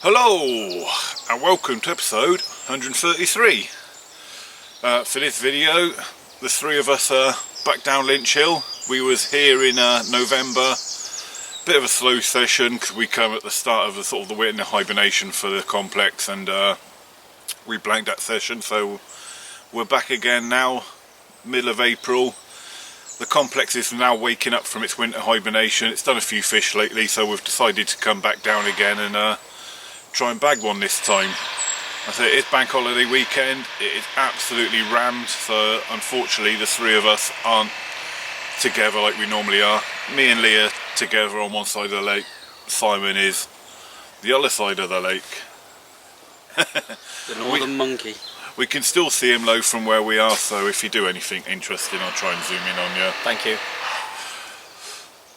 Hello and welcome to episode 133. For this video, the three of us are back down Lynch Hill. We was here in November. Bit of a slow session because we come at the start of the sort of the winter hibernation for the complex, and we blanked that session. So we're back again now, middle of April. The complex is now waking up from its winter hibernation. It's done a few fish lately, so we've decided to come back down again and try and bag one this time. I say it's bank holiday weekend. It is absolutely rammed, so unfortunately the three of us aren't together like we normally are. Me and Lee are together on one side of the lake. Simon is the other side of the lake. The northern monkey. We can still see him low from where we are, so if you do anything interesting I'll try and zoom in on you. Thank you.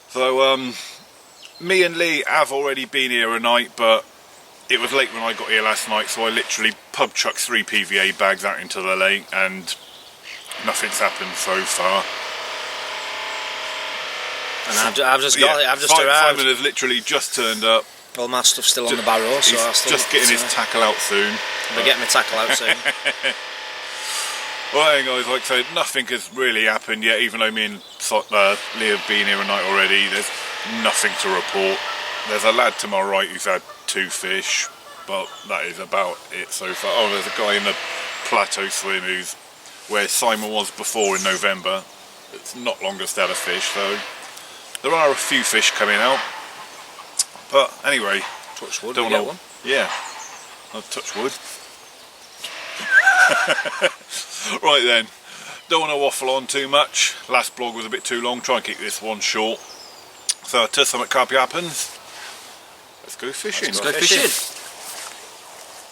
So me and Lee have already been here a night, but it was late when I got here last night, so I literally pub chucked 3 PVA bags out into the lake and nothing's happened so far. And I've just got it, I've just arrived. Simon has literally just turned up. All my stuff's still on the barrow, so he's just getting his tackle out soon. I'll get my tackle out soon. Well, guys, like I said, nothing has really happened yet, even though me and Lee have been here a night already. There's nothing to report. There's a lad to my right who's had 2 fish, but that is about it so far. Oh, there's a guy in the plateau swim who's where Simon was before in November. It's not longest had a fish, so there are a few fish coming out. But anyway, Touch wood, don't get know. one. Yeah, I'll touch wood. Right then, don't want to waffle on too much. Last blog was a bit too long. Try and keep this one short. So till something crappy happens, let's go fishing. Let's go fishing.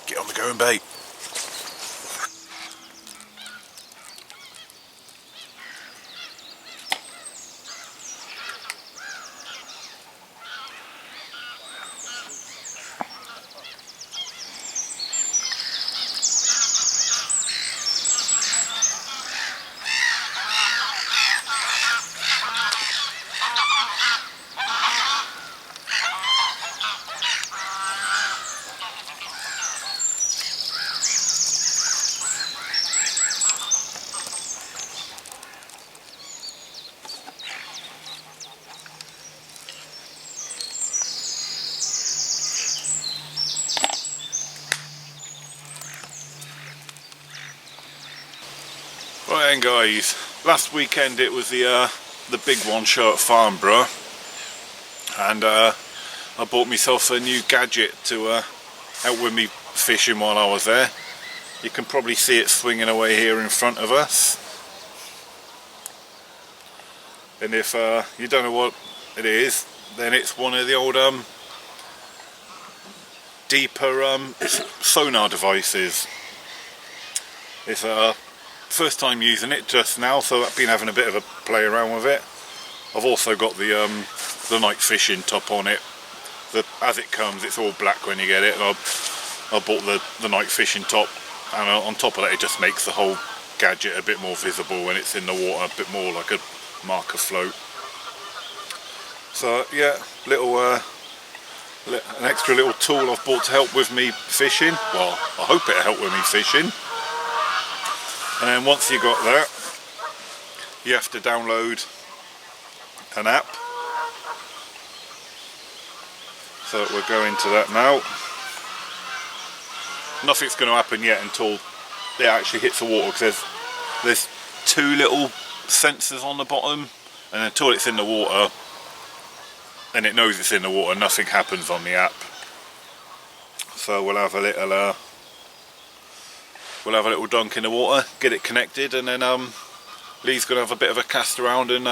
Get on the going bait. Right then guys, last weekend it was the big one show at Farnborough, and I bought myself a new gadget to help with me fishing while I was there. You can probably see it swinging away here in front of us, and if you don't know what it is, then it's one of the old deeper sonar devices. It's first time using it just now, so I've been having a bit of a play around with it. I've also got the night fishing top on it. As it comes, it's all black when you get it. I bought the night fishing top, and on top of that it just makes the whole gadget a bit more visible when it's in the water, a bit more like a marker float. So yeah, an extra little tool I've bought to help with me fishing. Well, I hope it'll help with me fishing. And then once you got that, you have to download an app. So we're going to that now. Nothing's going to happen yet until it actually hits the water, because there's 2 little sensors on the bottom, and until it's in the water, and it knows it's in the water, nothing happens on the app. So we'll have a little dunk in the water, get it connected, and then Lee's going to have a bit of a cast around and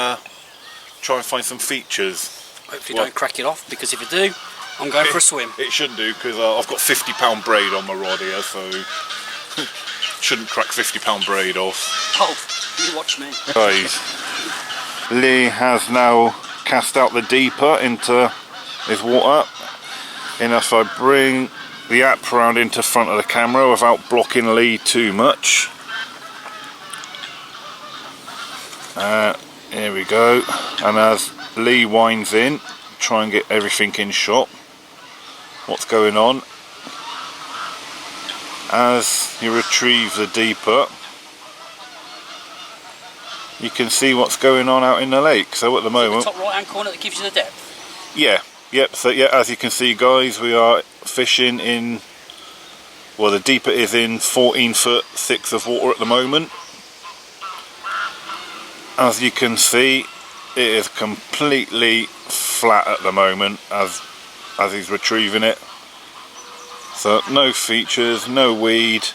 try and find some features. Hopefully don't crack it off, because if you do, I'm going for a swim. It shouldn't do, because I've got £50 braid on my rod here, so shouldn't crack £50 braid off. Oh, you watch me. Guys, Lee has now cast out the deeper into his water, and if I bring the app round into front of the camera without blocking Lee too much. Here we go, and as Lee winds in, try and get everything in shot. What's going on? as you retrieve the deeper, you can see what's going on out in the lake. So at the moment, the top right hand corner that gives you the depth. yeah, yep. So yeah, as you can see, guys, we are fishing in. Well, the deeper is in 14 foot 6 of water at the moment. As you can see, it is completely flat at the moment as he's retrieving it. So no features, no weed.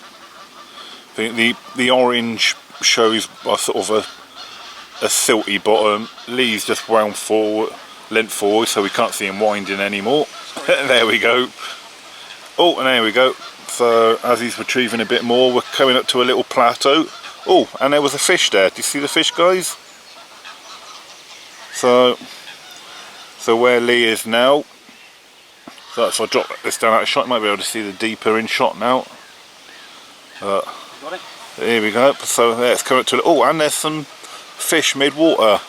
The orange shows a sort of a silty bottom. Lee's just wound forward, leant forward, so we can't see him winding anymore. There we go. Oh, and there we go. So as he's retrieving a bit more, we're coming up to a little plateau. Oh, and there was a fish there. Do you see the fish, guys? So where Lee is now. So if I drop this down out of shot, you might be able to see the deeper in shot now. Got it? Here we go. So yeah, it's coming up to. Oh, and there's some fish mid-water.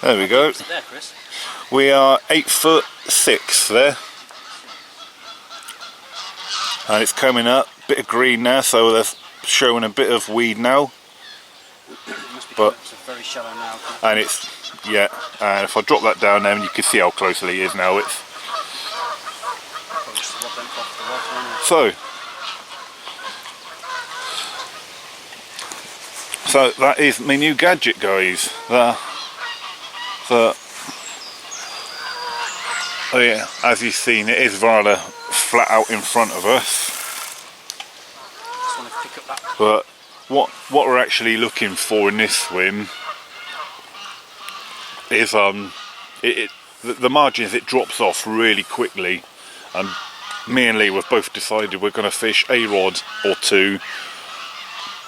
There we go. What's it there, Chris? We are 8 foot 6 there. And it's coming up, bit of green now, so they're showing a bit of weed now. But it's very shallow now. And it's, yeah, and if I drop that down then you can see how closely he is now. It's so that is my new gadget, guys. Oh yeah, as you've seen, it is rather flat out in front of us. Just want to pick up that. But what we're actually looking for in this swim is the margin is it drops off really quickly, and me and Lee have both decided we're going to fish a rod or two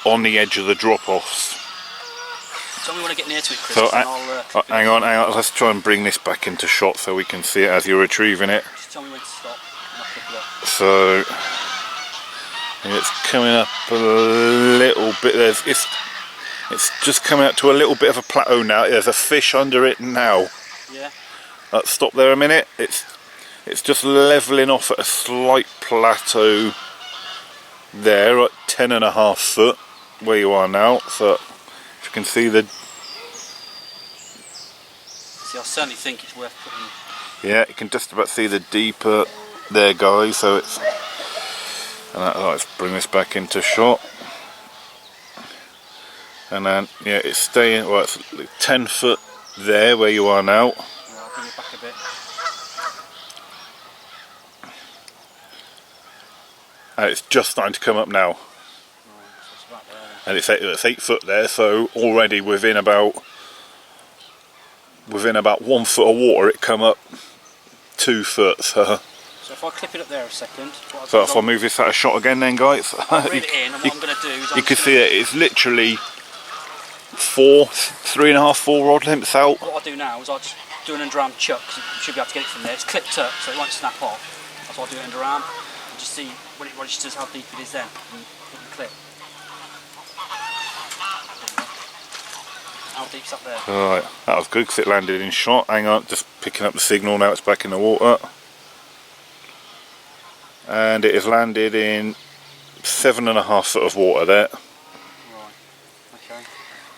on the edge of the drop-offs. Tell me when I get near to it, Chris. So hang on, let's try and bring this back into shot so we can see it as you're retrieving it. Just tell me when to stop and I'll pick it up. So it's coming up a little bit. It's just coming up to a little bit of a plateau now. There's a fish under it now. Yeah. Stop there a minute. It's just levelling off at a slight plateau there at 10.5 foot where you are now. So if you can see the. See, I certainly think it's worth putting. Yeah, you can just about see the deeper there, guys. So it's. And let's bring this back into shot. And then, yeah, it's staying, well, it's 10 foot there where you are now. Right, I'll bring it back a bit. And it's just starting to come up now. Right, so it's about there. And it's 8 foot there, so already within about 1 foot of water it come up 2 foot. So if I clip it up there a second. So if I move this out of shot again then, guys. I'll reel it in, and what I'm going to do is... You can see it, it's literally 3.5, 4 rod lengths out. What I'll do now is I'll just do an underarm chuck, because you should be able to get it from there. It's clipped up, so it won't snap off. That's why I'll do it underarm. And just see when it registers how deep it is then. And put the clip. How deep's up there? Alright, that was good because it landed in shot. Hang on, just picking up the signal now, it's back in the water. And it has landed in 7.5 foot of water there. Right, okay.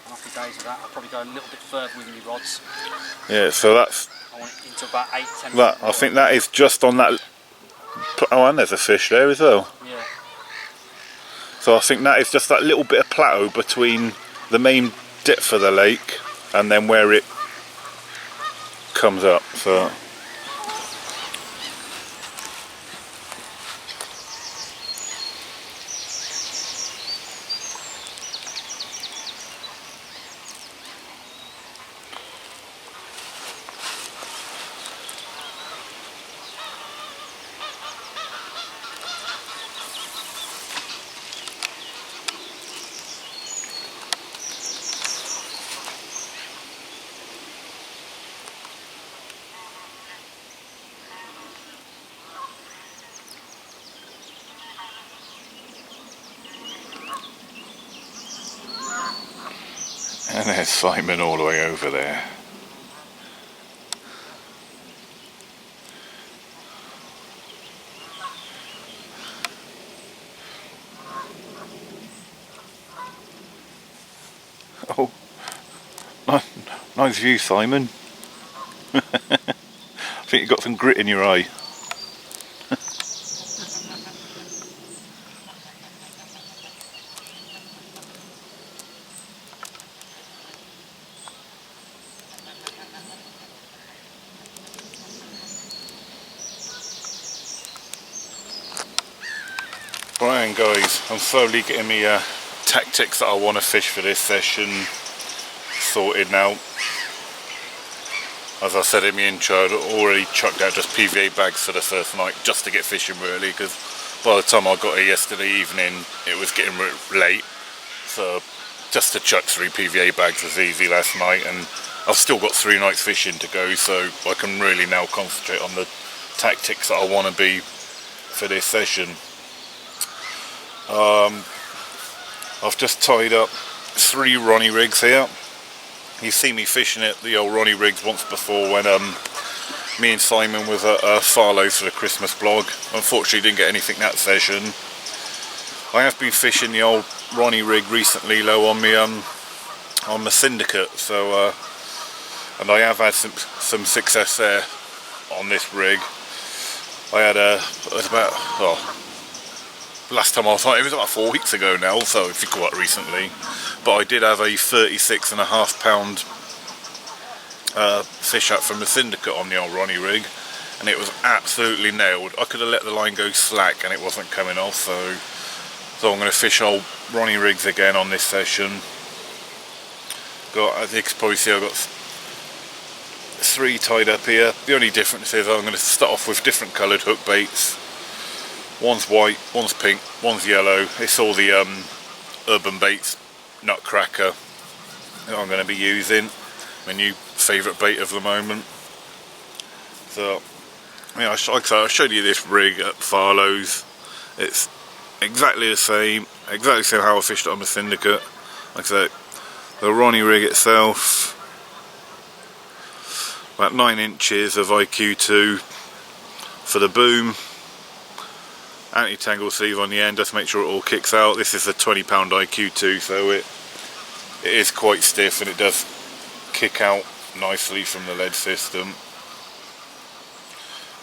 Happy days with that. I'll probably go a little bit further with my rods. Yeah, so that's... I want it into about 8-10 that. I think that is just on that... Oh, and there's a fish there as well. Yeah. So I think that is just that little bit of plateau between the main depth of the lake and then where it comes up. So... And there's Simon all the way over there. Nice view, Simon. I think you've got some grit in your eye. Right then guys, I'm slowly getting me tactics that I want to fish for this session sorted now. As I said in my intro, I'd already chucked out just PVA bags for the first night just to get fishing really, because by the time I got here yesterday evening it was getting late, so just to chuck 3 PVA bags was easy last night, and I've still got 3 nights fishing to go, so I can really now concentrate on the tactics that I want to be for this session. I've just tied up 3 Ronnie rigs here. You see me fishing at the old Ronnie rigs once before when me and Simon was at Farlow for the Christmas vlog. Unfortunately didn't get anything that session. I have been fishing the old Ronnie rig recently though on my syndicate, so and I have had some success there on this rig. I had it was about last time I was on it was about 4 weeks ago now, so if you call it recently. But I did have a 36.5 pound fish out from the syndicate on the old Ronnie rig, and it was absolutely nailed. I could have let the line go slack and it wasn't coming off, so I'm going to fish old Ronnie rigs again on this session. As you can probably see, I've got 3 tied up here. The only difference is I'm going to start off with different coloured hook baits. One's white, one's pink, one's yellow. It's all the Urban Baits Nutcracker that I'm going to be using. My new favourite bait of the moment. So, yeah, like I said, I showed you this rig at Farlow's. It's exactly the same how I fished it on the syndicate. Like I said, the Ronnie rig itself, about 9 inches of IQ2 for the boom. Anti-tangle sleeve on the end just to make sure it all kicks out. This is a 20 pound IQ2, so it is quite stiff and it does kick out nicely from the lead system.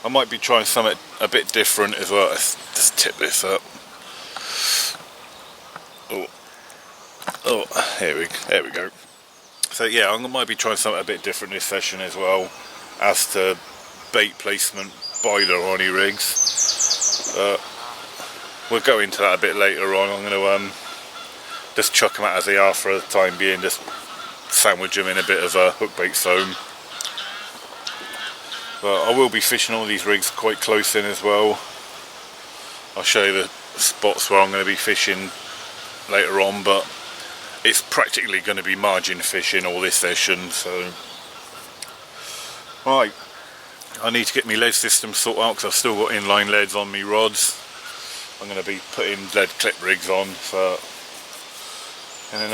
I might be trying something a bit different as well. Let's just tip this up. There we go. So yeah, I might be trying something a bit different this session as well as to bait placement by the Ronnie rigs. We'll go into that a bit later on. I'm going to just chuck them out as they are for the time being, just sandwich them in a bit of a hook bait foam. But I will be fishing all these rigs quite close in as well. I'll show you the spots where I'm going to be fishing later on, but it's practically going to be margin fishing all this session. So right, I need to get my lead system sorted out because I've still got inline leads on my rods. I'm going to be putting lead clip rigs on, so, and then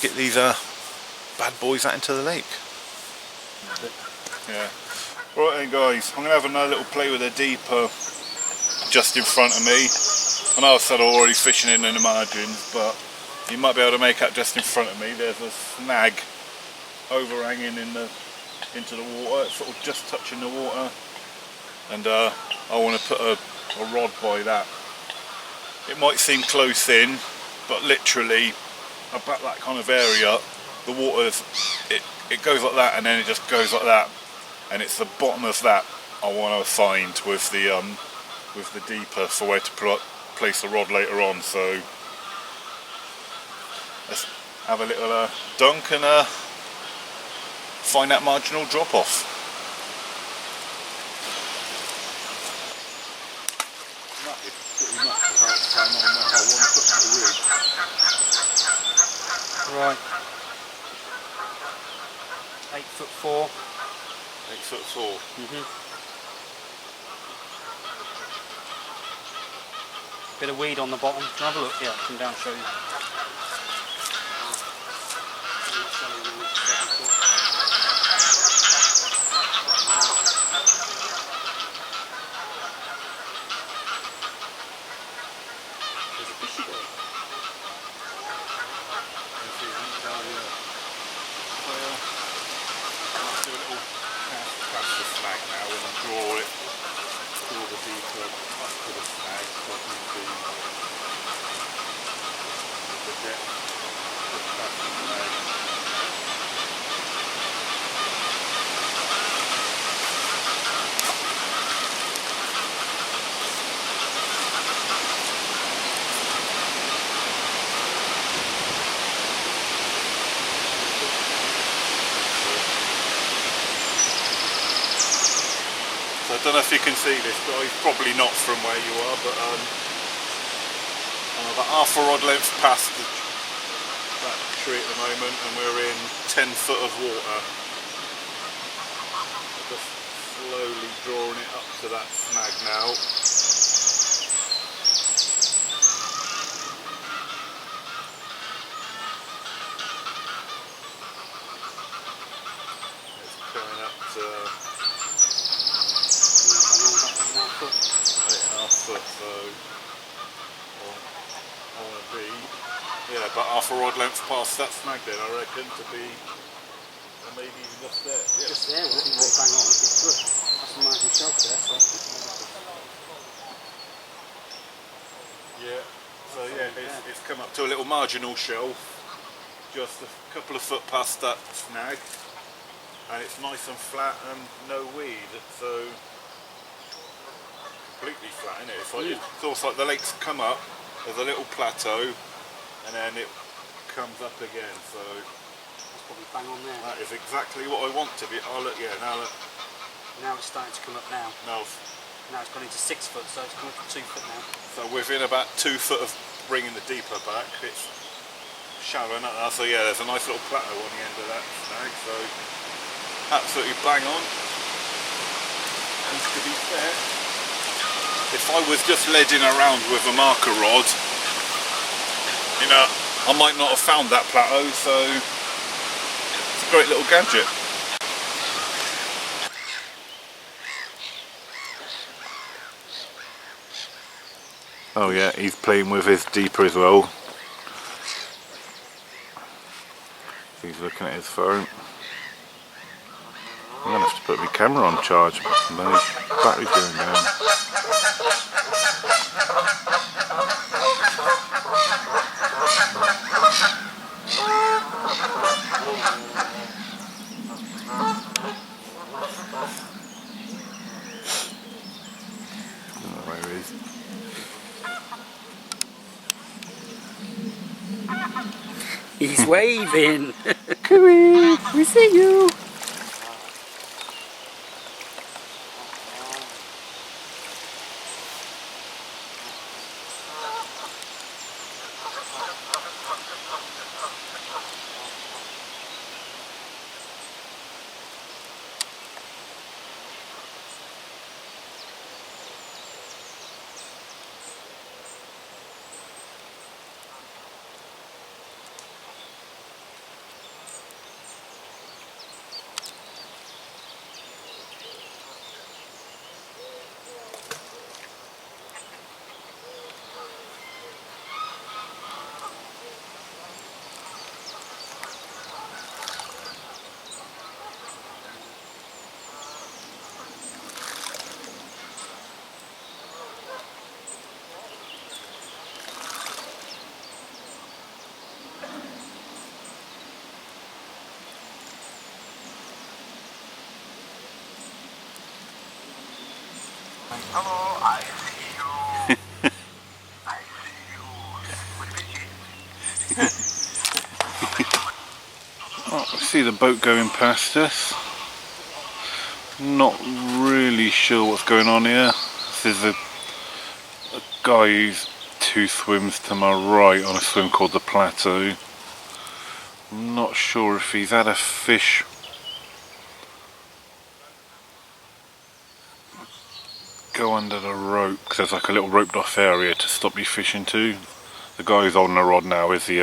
get these bad boys out into the lake. Yeah. Right then guys, I'm going to have another little play with a deeper just in front of me. I know I said I'm already fishing in the margins, but you might be able to make out just in front of me. There's a snag overhanging into the water. It's sort of just touching the water, and I want to put a rod by that. It might seem close in, but literally about that kind of area, the water it goes like that, and then it just goes like that, and it's the bottom of that I want to find with the deeper for where to place the rod later on. So let's have a little dunk and find that marginal drop off. Right. 8'4". 8'4". Bit of weed on the bottom. Can I have a look? Yeah, come down and show you. There's a fishy there. So I don't know if you can see this guy, he's probably not from where you are, but I'm about half a rod length past that tree at the moment, and we're in 10 foot of water. Just slowly drawing it up to that snag now. It's coming up to 8.5 foot, so I want to be, yeah, about half a rod length past that snag then, I reckon, to be, or maybe even just there. Yeah. Just there, I think we'll bang on. It's good. That's a nice shelf there, so. Yeah, so yeah, it's come up to a little marginal shelf, just a couple of foot past that snag, and it's nice and flat and no weed, so completely flat, isn't it? It's, like, it's almost like the lake's come up, there's a little plateau, and then it comes up again, so That's probably bang on there. that is exactly what I want to be. Oh look, yeah, now look. Now it's starting to come up now. Now Now it's gone into 6 foot, so it's come up to 2 foot now. So within about 2 foot of bringing the deeper back, it's shallowing up now. So yeah, there's a nice little plateau on the end of that snag, so absolutely bang on. And to be fair, if I was just leading around with a marker rod, you know, I might not have found that plateau, so it's a great little gadget. Oh yeah, he's playing with his deeper as well. He's looking at his phone. I'm going to have to put my camera on charge. My battery's going down. Oh, there he is. He's waving. Cooey, we see you. Hello, I see you. I see you. Oh, I see the boat going past us. Not really sure what's going on here. This is a guy who's 2 swims to my right on a swim called the Plateau. I'm not sure if he's had a fish go under the rope, because there's like a little roped off area to stop you fishing to. The guy who's on the rod now is the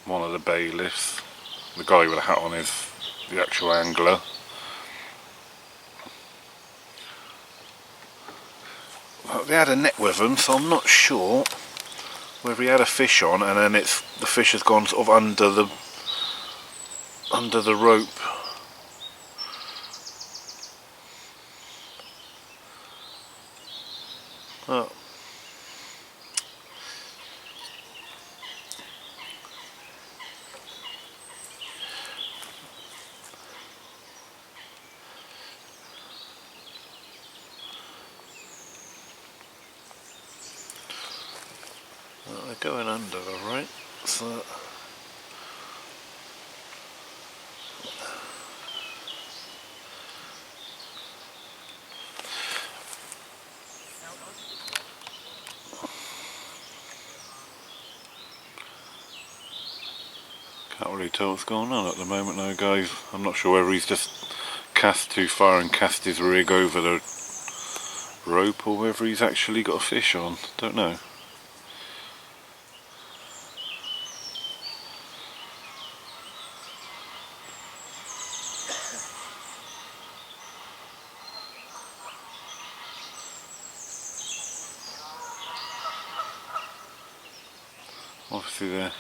one of the bailiffs. The guy with a hat on is the actual angler. Well, they had a net with them, so I'm not sure whether he had a fish on and then the fish has gone sort of under the rope. Oh. Well, they're going under, alright, so really tell what's going on at the moment though, guys. I'm not sure whether he's just cast too far and cast his rig over the rope, or whether he's actually got a fish on. Don't know. Obviously they're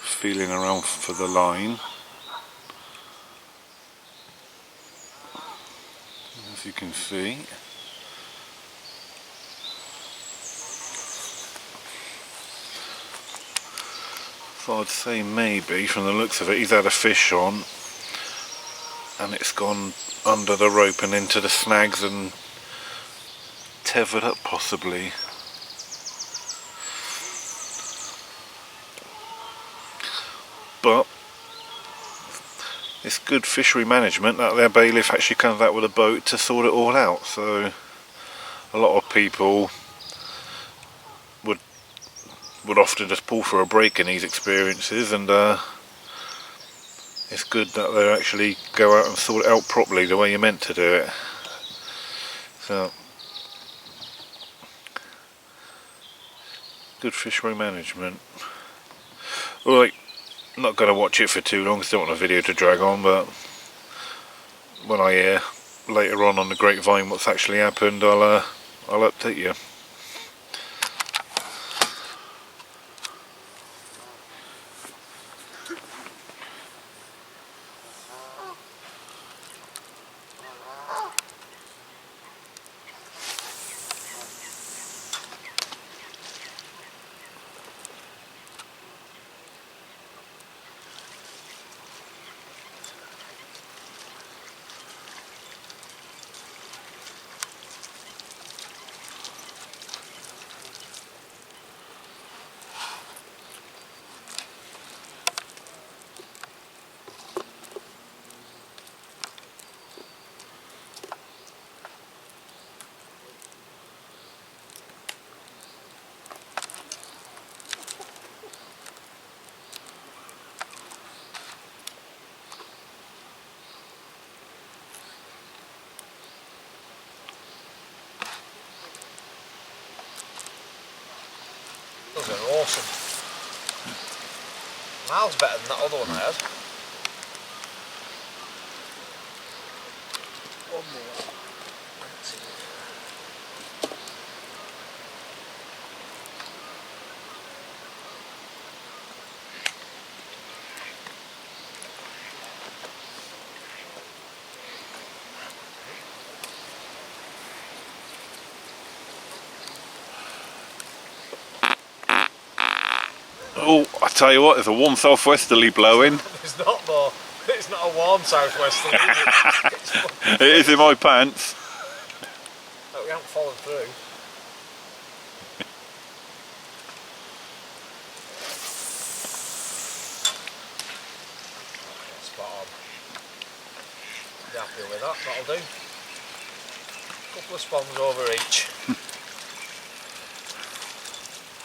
feeling around for the line. As you can see. So I'd say maybe, from the looks of it, he's had a fish on and it's gone under the rope and into the snags and tethered up possibly. But it's good fishery management that their bailiff actually comes out with a boat to sort it all out. So a lot of people would often just pull for a break in these experiences, and it's good that they actually go out and sort it out properly the way you're meant to do it. So good fishery management. Right, I'm not going to watch it for too long because I don't want a video to drag on, but when I hear later on the grapevine what's actually happened, I'll update you. Those are awesome. Miles better than that other one I had. One more. Oh, I tell you what, there's a warm southwesterly blowing. It's not though. It's not a warm southwesterly, is it? It is in my pants. But we haven't fallen through. Spot on. Be happy with that, that'll do. Couple of spawns over each.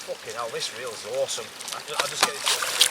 Fucking hell, this reel's awesome. I'll just get it to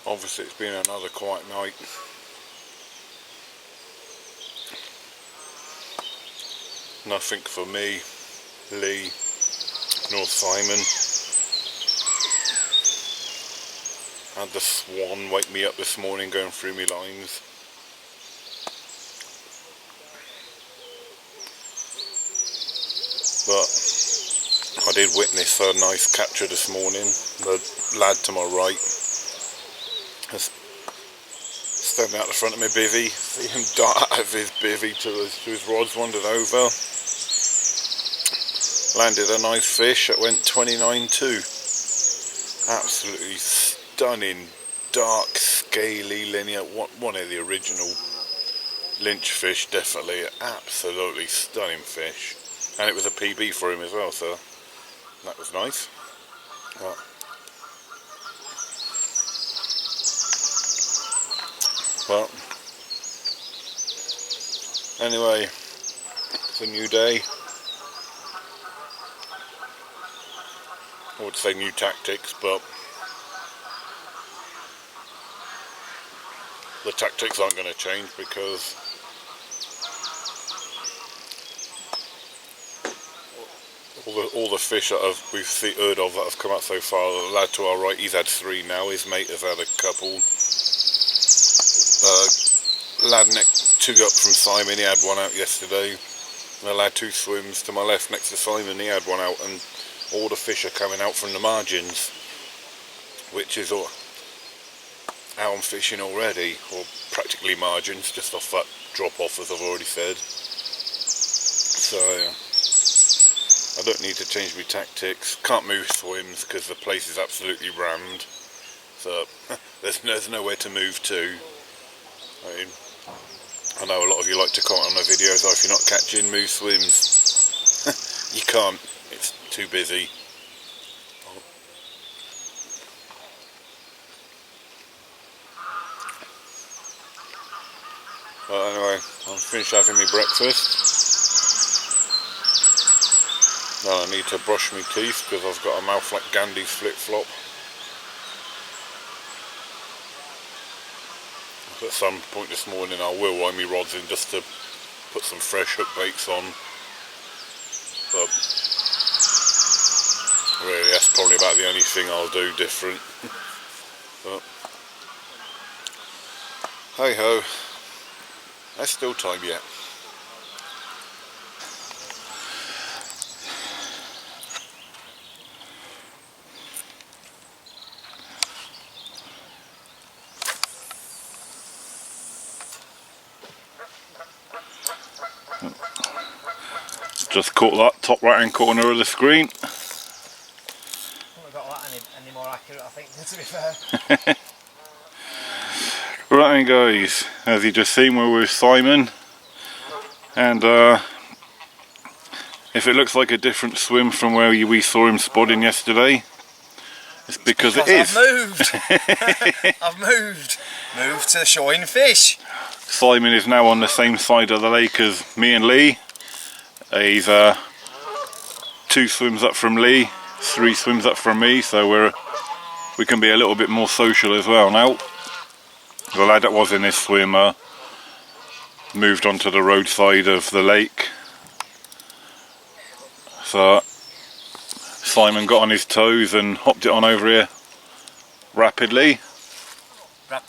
Obviously it's been another quiet night. Nothing for me, Lee, nor Simon. Had the swan wake me up this morning going through my lines. But I did witness a nice capture this morning. The lad to my right has standing out the front of my bivvy. See him dart out of his bivvy to his rods, wandered over. Landed a nice fish that went 29.2. Absolutely stunning, dark, scaly, linear. One of the original Lynch fish, definitely. Absolutely stunning fish. And it was a PB for him as well, so that was nice. But anyway, it's a new day. I would say new tactics, but the tactics aren't going to change because all the fish that we've heard of that have come out so far. The lad to our right, he's had 3 now. His mate has had a couple. Lad next 2 up from Simon, he had 1 out yesterday. And the lad 2 swims to my left next to Simon, he had 1 out, and all the fish are coming out from the margins, which is how I'm fishing already, or practically margins, just off that drop off, as I've already said. So I don't need to change my tactics. Can't move swims because the place is absolutely rammed, so there's nowhere to move to. I know a lot of you like to comment on my videos, oh, if you're not catching, move swims. You can't, it's too busy. But anyway, I'm finished having my breakfast. Now I need to brush my teeth because I've got a mouth like Gandhi's flip-flop. At some point this morning I will wind my rods in just to put some fresh hook baits on. But really that's probably about the only thing I'll do different. But hey ho, there's still time yet. Just caught that top right hand corner of the screen. I haven't got that any more accurate, I think, to be fair. Right then guys, as you just seen, we're with Simon, and if it looks like a different swim from where we saw him spodding yesterday, it's because it is. I've moved to showing fish. Simon is now on the same side of the lake as me and Lee. He's 2 swims up from Lee, 3 swims up from me, so we can be a little bit more social as well now. The lad that was in this swim moved onto the roadside of the lake, so Simon got on his toes and hopped it on over here rapidly. That's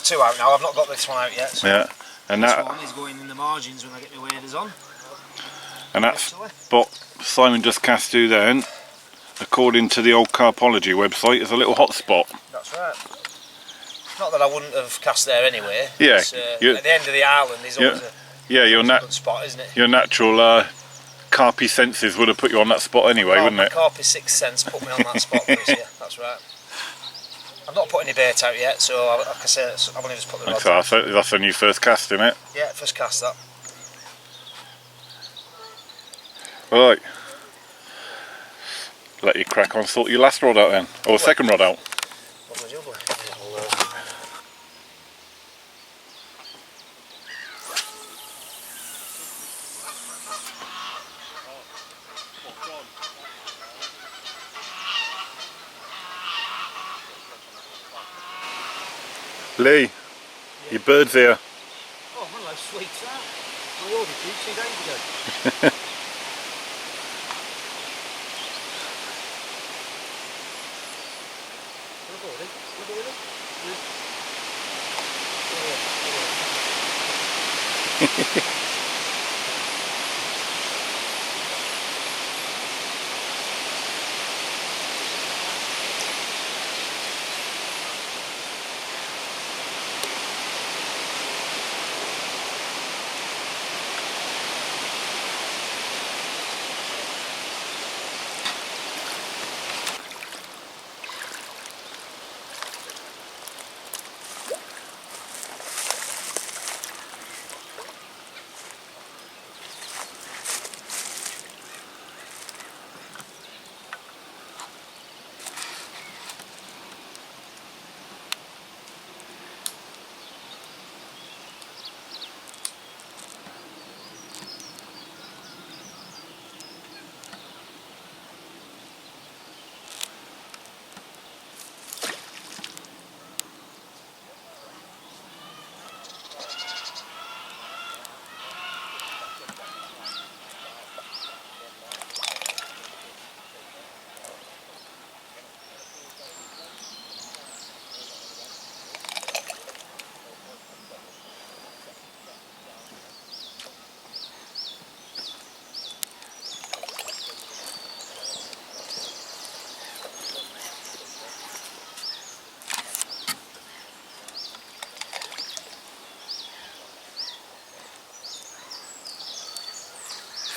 2 out now. I've not got this one out yet. So yeah, and this one is going in the margins when I get my waders on. And that spot Simon just cast to then, according to the old Carpology website, is a little hot spot. That's right. Not that I wouldn't have cast there anyway. Yeah, At the end of the island is always a good spot, isn't it? Your natural carpy senses would have put you on that spot anyway, wouldn't it? Carpy sixth sense put me on that spot, Chris, yeah, that's right. I've not put any bait out yet, so like I say, I've only just put the rods out. That's a new first cast, isn't it? Yeah, first cast that. Right. Let you crack on, sort your last rod out then, or second rod out. Lovely jubbly. Lee, your bird's here. Oh, one of those sweets that. I ordered you 2 days ago.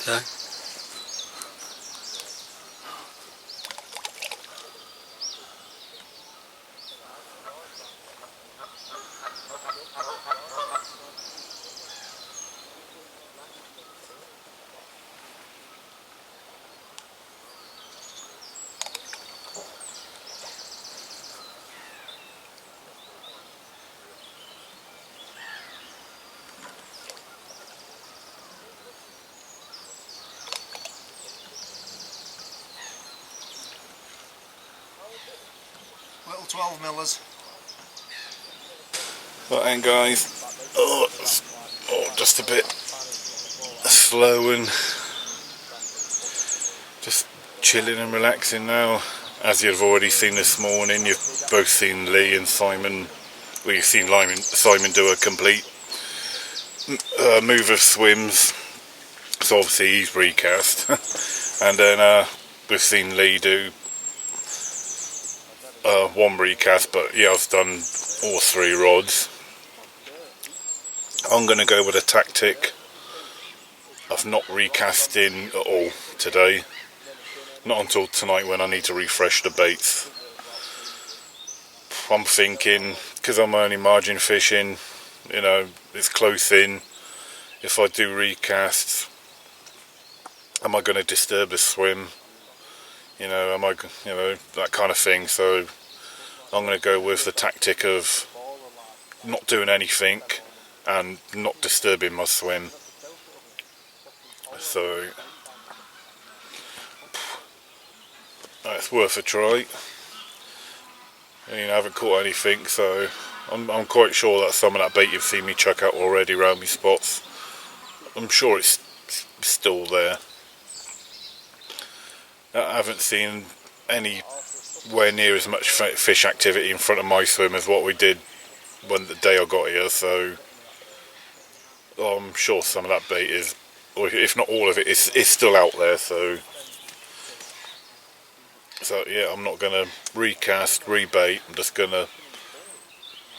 Okay. Little 12 millers. Right then guys, just a bit slow and just chilling and relaxing now. As you've already seen this morning, you've both seen Lee and Simon, well, you've seen Simon do a complete move of swims, so obviously he's recast. And then we've seen Lee do one recast, but yeah, I've done all 3 rods. I'm going to go with a tactic of not recasting at all today, not until tonight when I need to refresh the baits. I'm thinking, because I'm only margin fishing, you know, it's close in, if I do recast, am I going to disturb the swim? You know, that kind of thing. So I'm going to go with the tactic of not doing anything and not disturbing my swim. So it's worth a try. I haven't caught anything, so I'm quite sure that some of that bait you've seen me chuck out already around me spots, I'm sure it's still there. I haven't seen anywhere near as much fish activity in front of my swim as what we did when the day I got here, so I'm sure some of that bait is, or if not all of it, is still out there. So yeah, I'm not going to recast, rebait, I'm just going to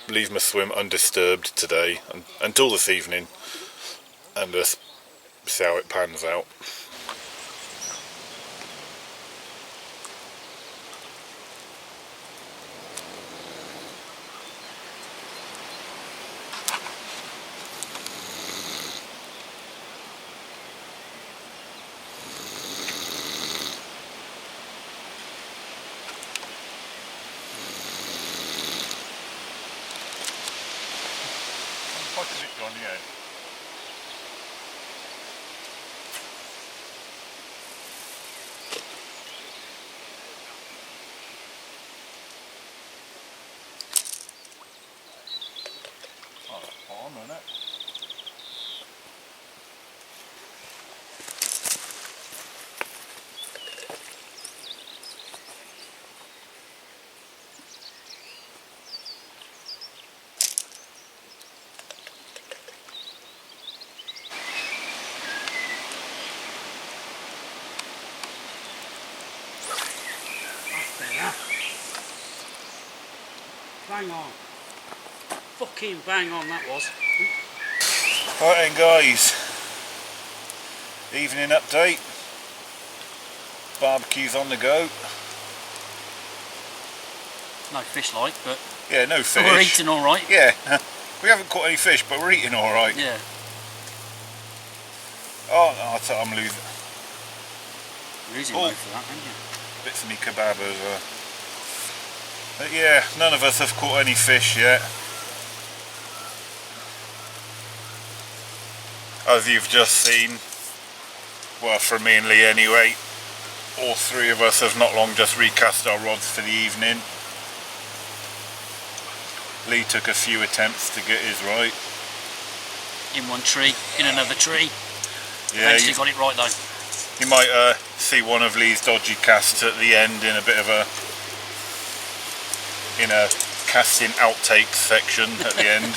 leave my swim undisturbed today until this evening, and just see how it pans out. Bang on. Fucking bang on that was. Right then guys, evening update, barbecue's on the go. No fish like, but yeah, no fish. we're eating alright. Yeah, we haven't caught any fish, but we're eating alright. Yeah. Oh, no, I thought I'm losing. You're losing weight for that, aren't you? Bits of me kebab as well. But yeah, none of us have caught any fish yet. As you've just seen, well, from me and Lee anyway, all three of us have not long just recast our rods for the evening. Lee took a few attempts to get his right. In one tree, in another tree. Yeah, Eventually got it right though. you might see one of Lee's dodgy casts at the end in a bit of a casting outtakes section at the end.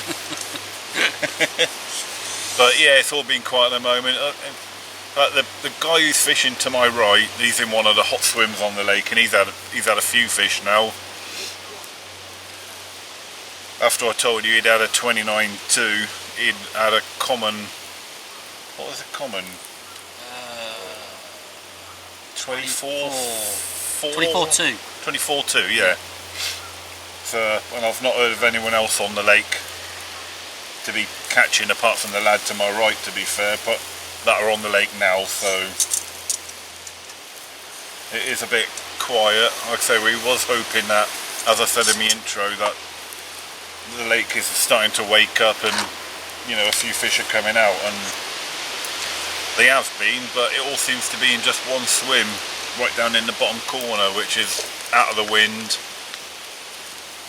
But yeah, it's all been quiet at the moment. The guy who's fishing to my right, he's in one of the hot swims on the lake, and he's had a few fish now. After I told you he'd had a 29.2, he'd had a common. What was it common? 24.2. 24.2, yeah. So, and I've not heard of anyone else on the lake to be catching apart from the lad to my right, to be fair, but that are on the lake now, so it is a bit quiet. Like I say, we was hoping that, as I said in the intro, that the lake is starting to wake up and, you know, a few fish are coming out, and they have been, but it all seems to be in just one swim right down in the bottom corner, which is out of the wind.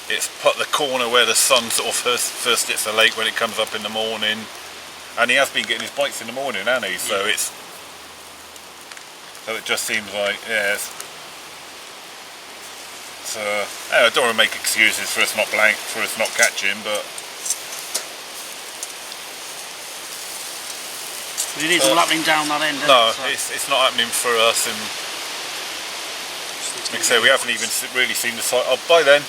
It's put the corner where the sun sort of first hits the lake when it comes up in the morning, and he has been getting his bites in the morning, hasn't he? So it just seems like, yeah. So I don't want to make excuses for us not catching, but it is all happening down that end. No, so it's not happening for us, and like I say, we haven't even really seen the sight. Oh, bye then.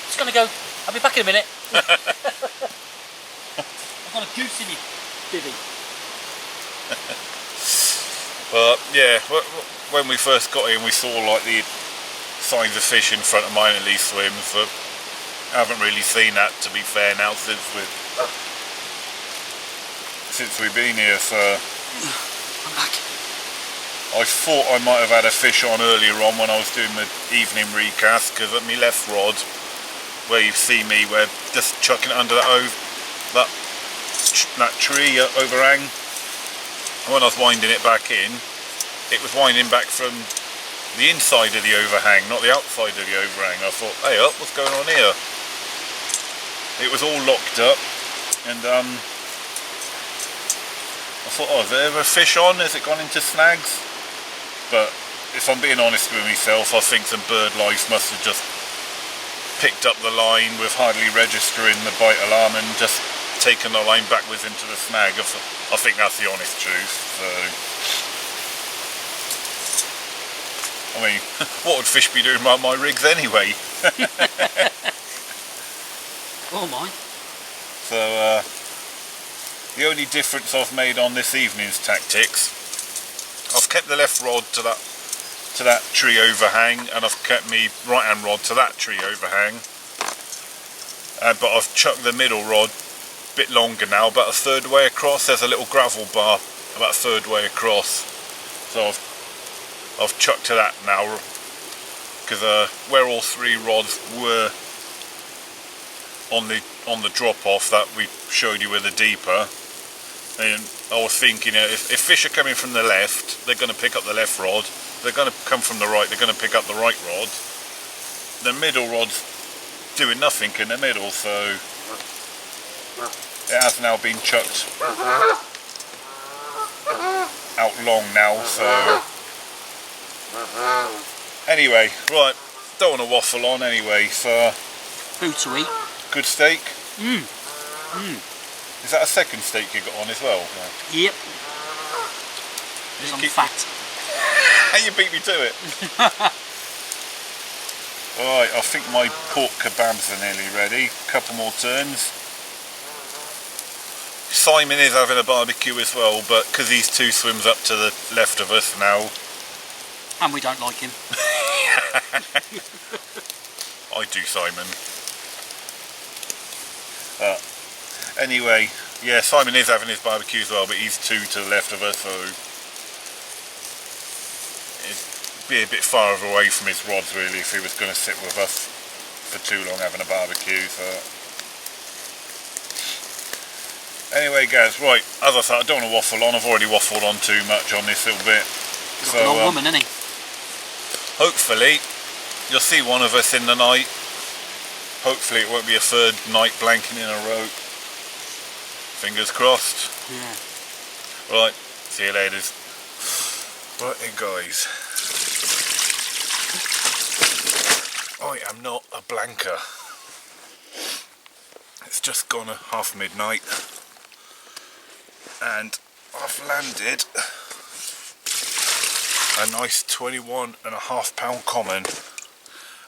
Just gonna go. I'll be back in a minute. I've got a goose in me, Bibby. But yeah, when we first got in, we saw like the signs of fish in front of mine and Lee's swims, but I haven't really seen that, to be fair, now since we've been here. So I'm back. I thought I might have had a fish on earlier on when I was doing the evening recast, because at my left rod, where you see me, we're just chucking it under that tree overhang. And when I was winding it back in, it was winding back from the inside of the overhang, not the outside of the overhang. I thought, hey up, what's going on here? It was all locked up, and I thought, oh, is there ever a fish on? Has it gone into snags? But if I'm being honest with myself, I think some bird life must have just picked up the line with hardly registering the bite alarm and just taken the line backwards into the snag. I think that's the honest truth. So, I mean, what would fish be doing about my rigs anyway? Oh, Oh my. So the only difference I've made on this evening's tactics, I've kept the left rod to that tree overhang, and I've kept my right hand rod to that tree overhang, but I've chucked the middle rod a bit longer now, about a third way across. There's a little gravel bar about a third way across, so I've chucked to that now, because where all three rods were on the drop off that we showed you with the deeper, and I was thinking, if fish are coming from the left, they're going to pick up the left rod. They're going to come from the right, they're going to pick up the right rod. The middle rod's doing nothing in the middle, so it has now been chucked out long now. So anyway, right, don't want to waffle on anyway. So Food to eat. good steak. Is that a second steak you got on as well? No. Yep. It's on fat. You beat me to it. Right, I think my pork kebabs are nearly ready. Couple more turns. Simon is having a barbecue as well, but because he's 2 swims up to the left of us now. And we don't like him. I do, Simon. Anyway, yeah, Simon is having his barbecue as well, but he's 2 to the left of us, so it'd be a bit far away from his rods really if he was going to sit with us for too long having a barbecue. So anyway guys, right, as I said, I don't want to waffle on. I've already waffled on too much on this little bit. He's an old woman, isn't he? Hopefully you'll see one of us in the night. Hopefully it won't be a third night blanking in a row. Fingers crossed. Yeah. Right, see you later. Right then guys, I am not a blanker. It's just gone at half midnight and I've landed a nice 21.5 pound common,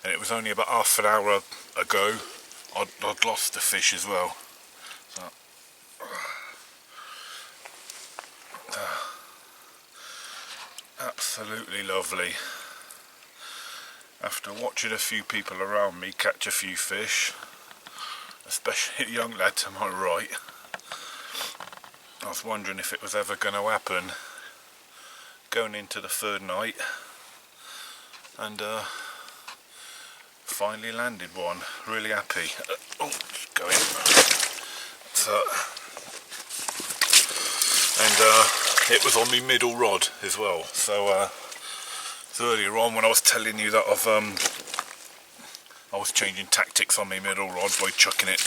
and it was only about half an hour ago I'd lost the fish as well. So, absolutely lovely. After watching a few people around me catch a few fish, especially a young lad to my right, I was wondering if it was ever going to happen. Going into the third night, and finally landed one. Really happy. Oh, just go in. So, and it was on my middle rod as well. So, earlier on when I was telling you that I was changing tactics on my middle rod by chucking it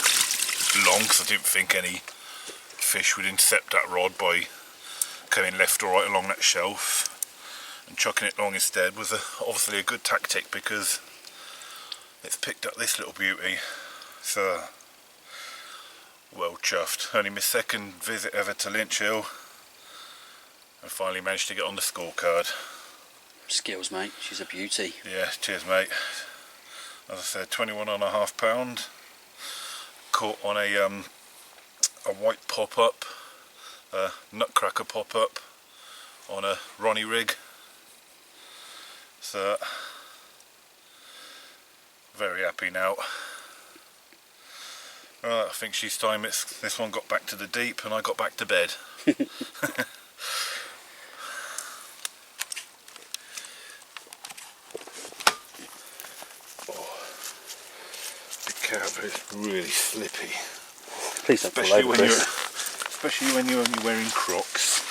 long, because I didn't think any fish would intercept that rod by coming left or right along that shelf, and chucking it long instead was obviously a good tactic, because it's picked up this little beauty. So well chuffed. Only my second visit ever to Lynch Hill, and finally managed to get on the scorecard. Skills, mate. She's a beauty. Yeah, cheers mate. As I said, 21.5 pound. Caught on a white pop-up, a nutcracker pop-up on a Ronnie rig. So very happy now. I think she's time this one got back to the deep and I got back to bed. It's really slippy. Please don't fall over, Chris. Especially when you're only wearing Crocs.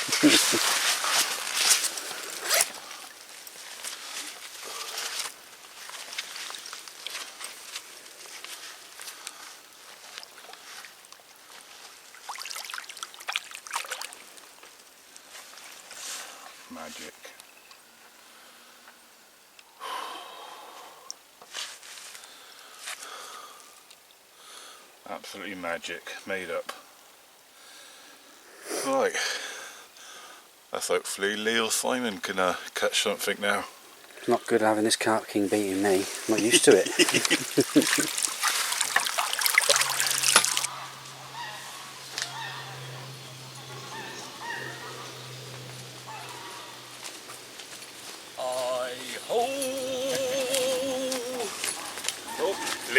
Magic. Absolutely magic, made up. Right, that's hopefully Lee or Simon can catch something now. It's not good having this carp king beating me. I'm not used to it.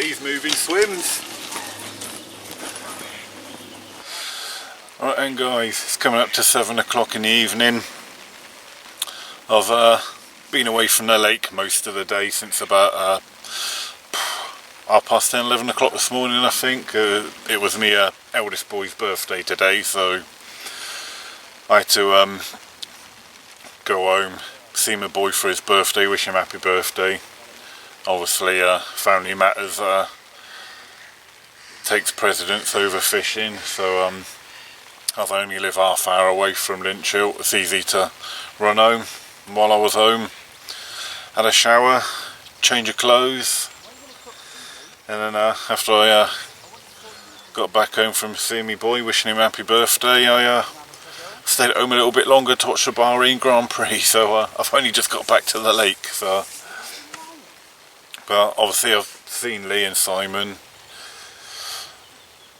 these moving swims. Right then guys, it's coming up to 7 o'clock in the evening. I've been away from the lake most of the day since about 10:30, 11 o'clock this morning I think. It was my eldest boy's birthday today, so I had to go home, see my boy for his birthday, wish him happy birthday. Obviously family matters takes precedence over fishing, so I've only live half hour away from Lynch. It's easy to run home. And while I was home, had a shower, change of clothes, and then after I got back home from seeing my boy, wishing him happy birthday, I stayed at home a little bit longer to watch the Bahrain Grand Prix. So I've only just got back to the lake. So, but obviously I've seen Lee and Simon.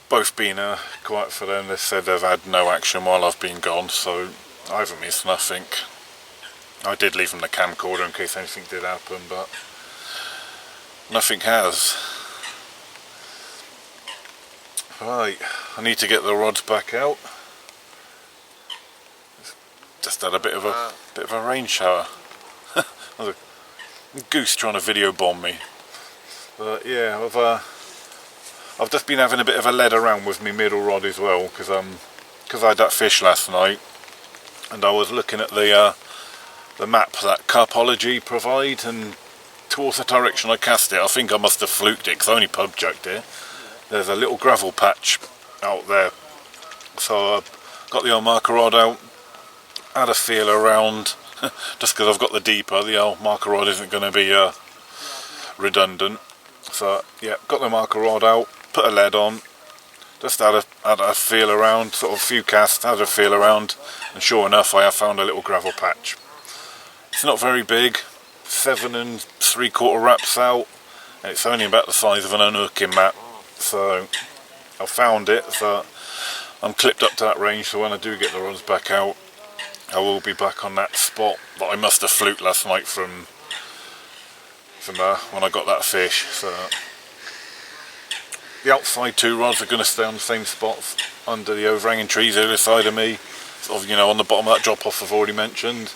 Both been quiet for them. They said they've had no action while I've been gone, so I haven't missed nothing. I did leave them the camcorder in case anything did happen, but nothing has. Right, I need to get the rods back out. Just had a bit of a rain shower. There's a goose trying to video bomb me. But yeah, I've just been having a bit of a lead around with my middle rod as well, because I had that fish last night, and I was looking at the map that Carpology provide, and towards the direction I cast it, I think I must have fluked it because I only pub chucked it. There's a little gravel patch out there, so I got the old marker rod out, had a feel around. Just because I've got the deeper, the old marker rod isn't going to be redundant. So yeah, got the marker rod out, put a lead on, just had a feel around, sort of a few casts, had a feel around, and sure enough I have found a little gravel patch. It's not very big, 7 3/4 wraps out, and it's only about the size of an unhooking mat. So I found it, so I'm clipped up to that range, so when I do get the rods back out, I will be back on that spot that I must have fluked last night from when I got that fish. So the outside 2 rods are going to stay on the same spots under the overhanging trees either side of me, sort of, you know, on the bottom of that drop off I've already mentioned.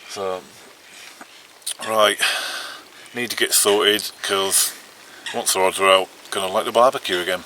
So right, need to get sorted, because once the rods are out, going to like the barbecue again.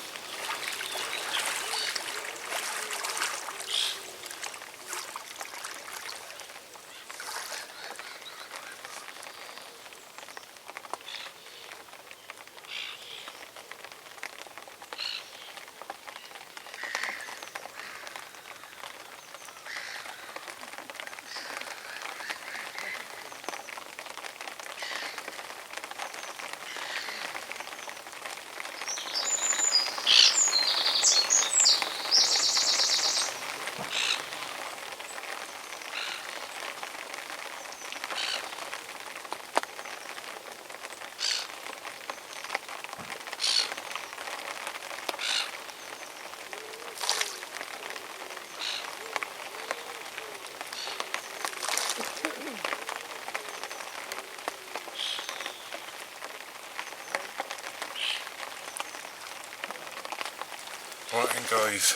Right then guys,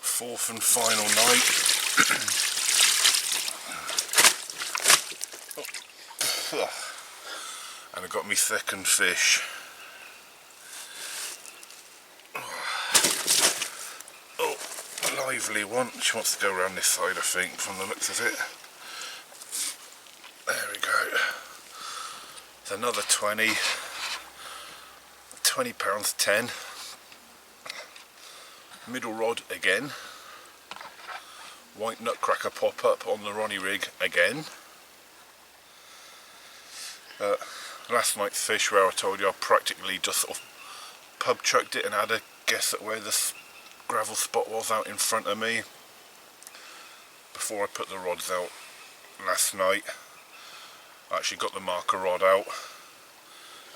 4th and final night. And I got me second fish. Oh, a lively one. She wants to go around this side, I think, from the looks of it. There we go. It's another 20 pounds 10. Middle rod again. White nutcracker pop up on the Ronnie rig again. Last night's fish, where I told you I practically just sort of pub chucked it and had a guess at where the gravel spot was out in front of me before I put the rods out last night. I actually got the marker rod out,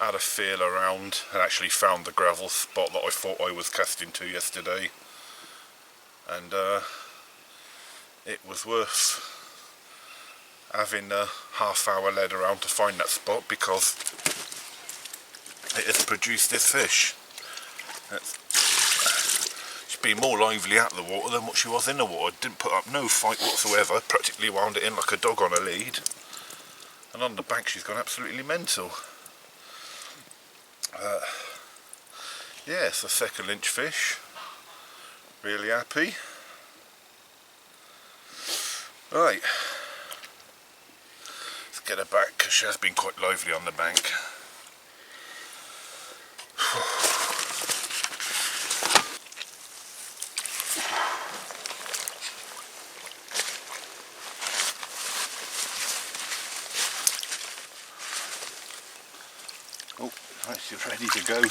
had a feel around, and actually found the gravel spot that I thought I was casting to yesterday, and it was worth having a half-hour led around to find that spot, because it has produced this fish. She's been more lively out of the water than what she was in the water. Didn't put up no fight whatsoever, practically wound it in like a dog on a lead. And on the bank she's gone absolutely mental. Yeah, it's the second Lynch fish. Really happy. Right, let's get her back, because she has been quite lively on the bank. Oh, right, she's ready to go.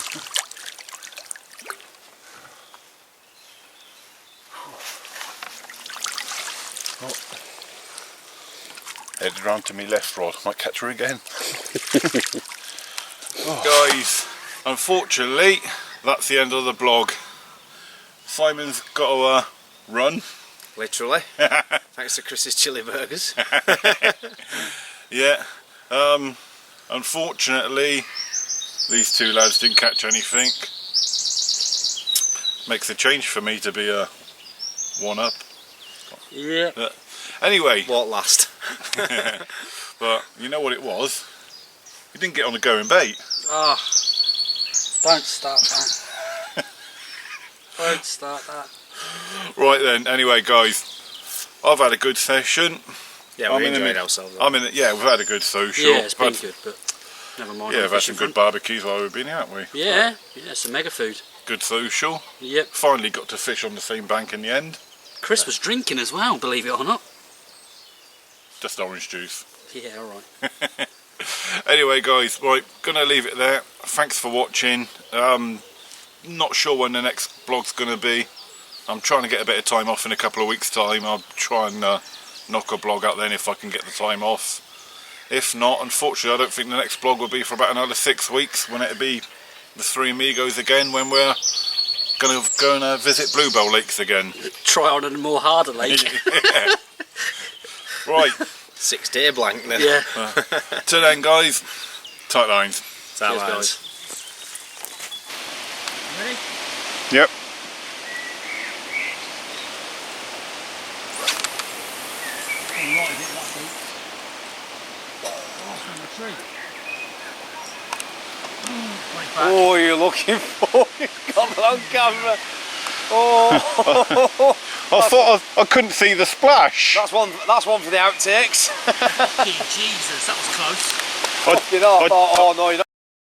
Headed round to me left rod, might catch her again. Oh. Guys, unfortunately, that's the end of the vlog. Simon's got to run. Literally. Thanks to Chris's chili burgers. Yeah. Unfortunately, these two lads didn't catch anything. Makes a change for me to be a one-up. Yeah. Anyway. What last? But you know what it was? You didn't get on the going bait. Oh, don't start that. Don't start that. Right then, anyway guys, I've had a good session. Yeah, we enjoyed ourselves. Yeah, we've had a good social. Yeah, it's been good, but never mind. Yeah, we've had some good barbecues while we've been out, haven't we? Yeah, yeah, some mega food. Good social. Yep. Finally got to fish on the same bank in the end. Chris was drinking as well, believe it or not. Just orange juice. Yeah, alright. Anyway guys, right, gonna leave it there. Thanks for watching. Not sure when the next vlog's gonna be. I'm trying to get a bit of time off in a couple of weeks' time. I'll try and knock a vlog out then if I can get the time off. If not, unfortunately I don't think the next vlog will be for about another 6 weeks, when it'll be the Three Amigos again, when we're gonna go and visit Bluebell Lakes again. Try on a more harder lake. Yeah. Right. 6 day blank then. Yeah. Till then guys, tight lines. Tight Cheers, lines. guys. Ready? Yep. Oh, you're looking for it. Got it on camera. Oh. I thought I couldn't see the splash. That's one for the outtakes. Jesus, that was close. I thought, oh no, you're not